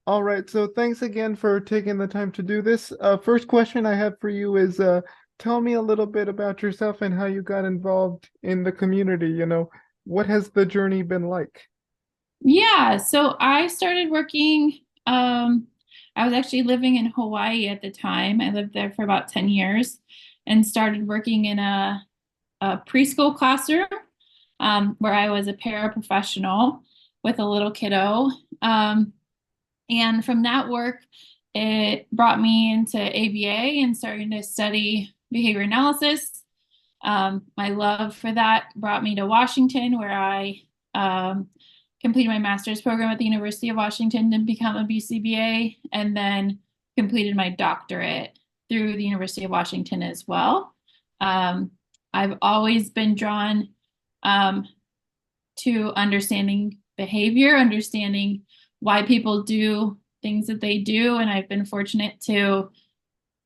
All right, so thanks again for taking the time to do this. First question I have for you is tell me a little bit about yourself and how you got involved in the community. What has the journey been like? Yeah, so I started working. I was actually living in Hawaii at the time. I lived there for about 10 years and started working in a preschool classroom where I was a paraprofessional with a little kiddo. Um, and from that work, it brought me into ABA and starting to study behavior analysis. My love for that brought me to Washington, where I completed my master's program at the University of Washington to become a BCBA, and then completed my doctorate through the University of Washington as well. Um, I've always been drawn um, to understanding behavior, understanding why people do things that they do, and I've been fortunate to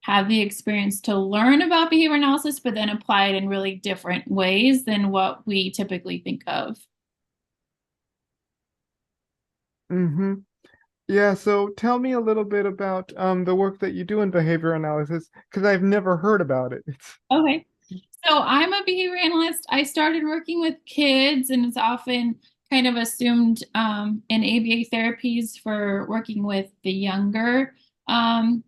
have the experience to learn about behavior analysis, but then apply it in really different ways than what we typically think of. Mm-hmm. Yeah, so tell me a little bit about the work that you do in behavior analysis, because I've never heard about it. It's Okay. So I'm a behavior analyst. I started working with kids, and it's often kind of assumed in ABA therapies for working with the younger um,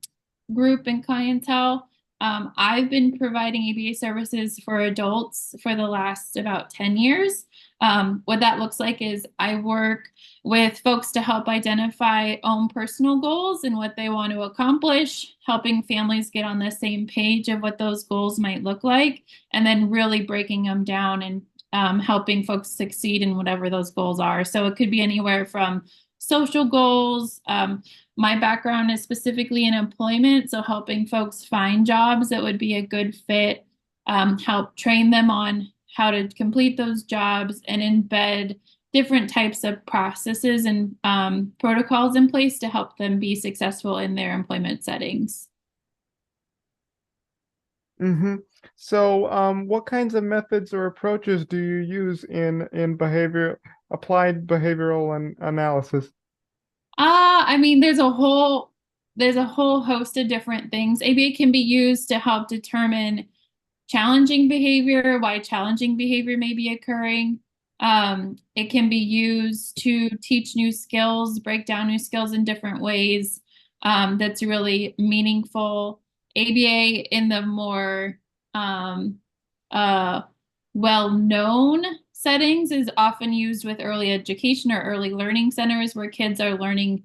group and clientele. I've been providing ABA services for adults for the last about 10 years. What that looks like is I work with folks to help identify own personal goals and what they want to accomplish, helping families get on the same page of what those goals might look like, and then really breaking them down and helping folks succeed in whatever those goals are. So it could be anywhere from social goals. My background is specifically in employment, so helping folks find jobs that would be a good fit, help train them on how to complete those jobs, and embed different types of processes and protocols in place to help them be successful in their employment settings. mm-hmm. So what kinds of methods or approaches do you use in applied behavioral analysis? I mean, there's a whole host of different things. ABA can be used to help determine challenging behavior, why challenging behavior may be occurring. It can be used to teach new skills, break down new skills in different ways. That's really meaningful. ABA in the more um, uh, well-known settings is often used with early education or early learning centers where kids are learning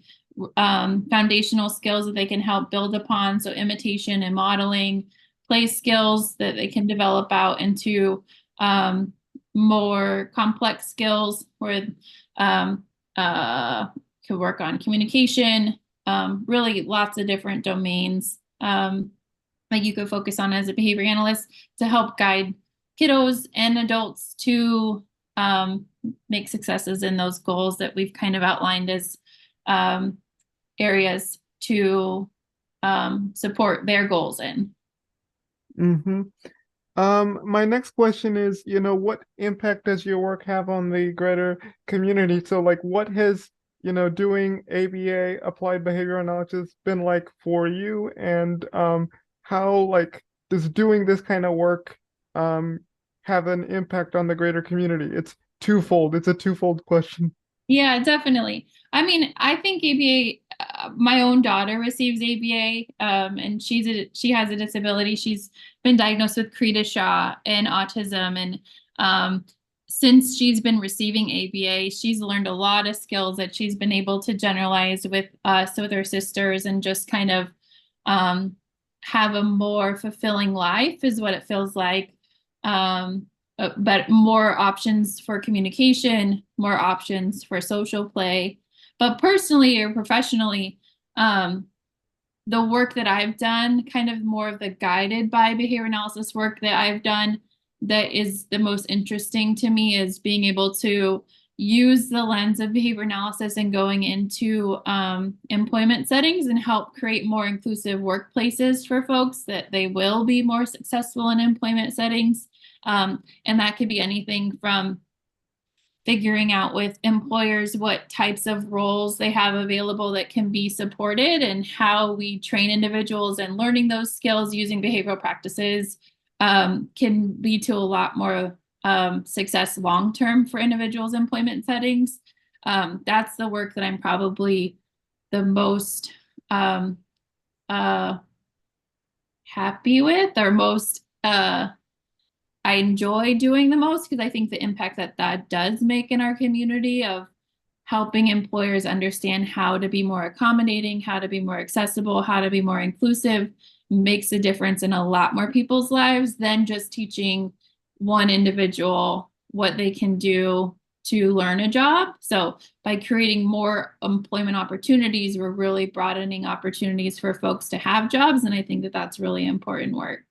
foundational skills that they can help build upon. So imitation and modeling, play skills that they can develop out into more complex skills where um, uh, could work on communication, really lots of different domains that you could focus on as a behavior analyst to help guide kiddos and adults to um, make successes in those goals that we've kind of outlined as um, areas to support their goals in. Mm-hmm. My next question is, what impact does your work have on the greater community? So, like, what has, doing ABA, applied behavior analysis, been like for you? And how, like, does doing this kind of work um have an impact on the greater community? It's twofold. It's a twofold question. Yeah, definitely. I mean, I think ABA, my own daughter receives ABA, and she has a disability. She's been diagnosed with Shaw and autism. And since she's been receiving ABA, she's learned a lot of skills that she's been able to generalize with us, with her sisters, and just kind of um, have a more fulfilling life, is what it feels like. Um, but more options for communication, more options for social play. But personally or professionally, um, the work that I've done, kind of more of the guided by behavior analysis work that I've done, that is the most interesting to me, is being able to use the lens of behavior analysis and going into employment settings and help create more inclusive workplaces for folks that they will be more successful in employment settings. And that could be anything from figuring out with employers what types of roles they have available that can be supported and how we train individuals and learning those skills using behavioral practices can lead to a lot more success long term for individuals' employment settings. That's the work that I'm probably the most uh, happy with or most I enjoy doing the most because I think the impact that that does make in our community of helping employers understand how to be more accommodating, how to be more accessible, how to be more inclusive makes a difference in a lot more people's lives than just teaching one individual what they can do to learn a job. So by creating more employment opportunities, we're really broadening opportunities for folks to have jobs. And I think that that's really important work.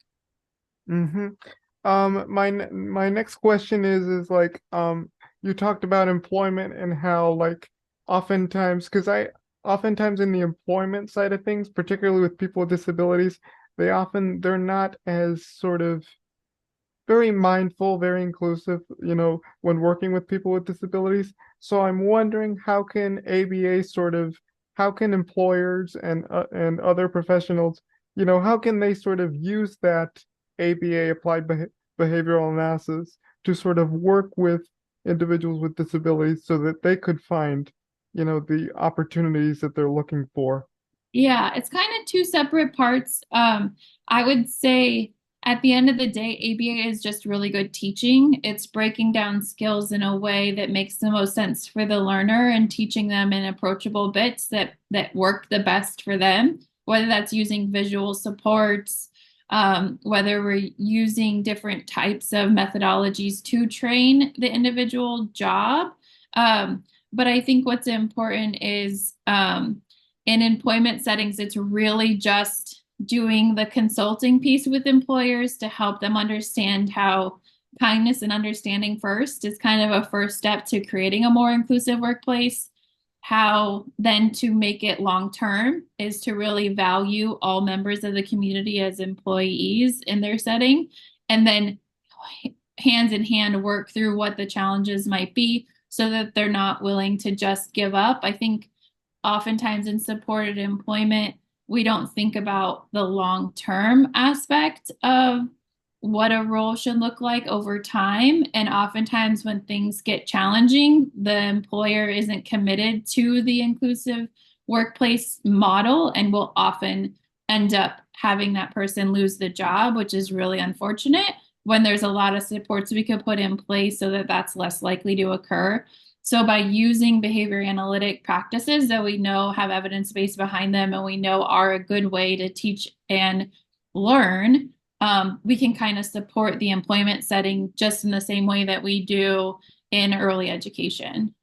Mm-hmm. My next question is like, you talked about employment and how like oftentimes, because I oftentimes in the employment side of things, particularly with people with disabilities, they're not as sort of very mindful, very inclusive, when working with people with disabilities. So I'm wondering how can employers and other professionals, how can they sort of use that ABA behavioral analysis to sort of work with individuals with disabilities so that they could find, the opportunities that they're looking for. Yeah, it's kind of two separate parts. I would say at the end of the day, ABA is just really good teaching. It's breaking down skills in a way that makes the most sense for the learner and teaching them in approachable bits that work the best for them, whether that's using visual supports, whether we're using different types of methodologies to train the individual job. But I think what's important is in employment settings, it's really just doing the consulting piece with employers to help them understand how kindness and understanding first is kind of a first step to creating a more inclusive workplace. How then to make it long term is to really value all members of the community as employees in their setting, and then hands in hand work through what the challenges might be so that they're not willing to just give up. I think oftentimes in supported employment, we don't think about the long term aspect of what a role should look like over time. And oftentimes, when things get challenging, the employer isn't committed to the inclusive workplace model and will often end up having that person lose the job, which is really unfortunate when there's a lot of supports we could put in place so that that's less likely to occur. So by using behavior analytic practices that we know have evidence base behind them and we know are a good way to teach and learn, we can kind of support the employment setting just in the same way that we do in early education.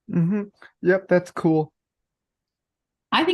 Mm-hmm. Yep, that's cool.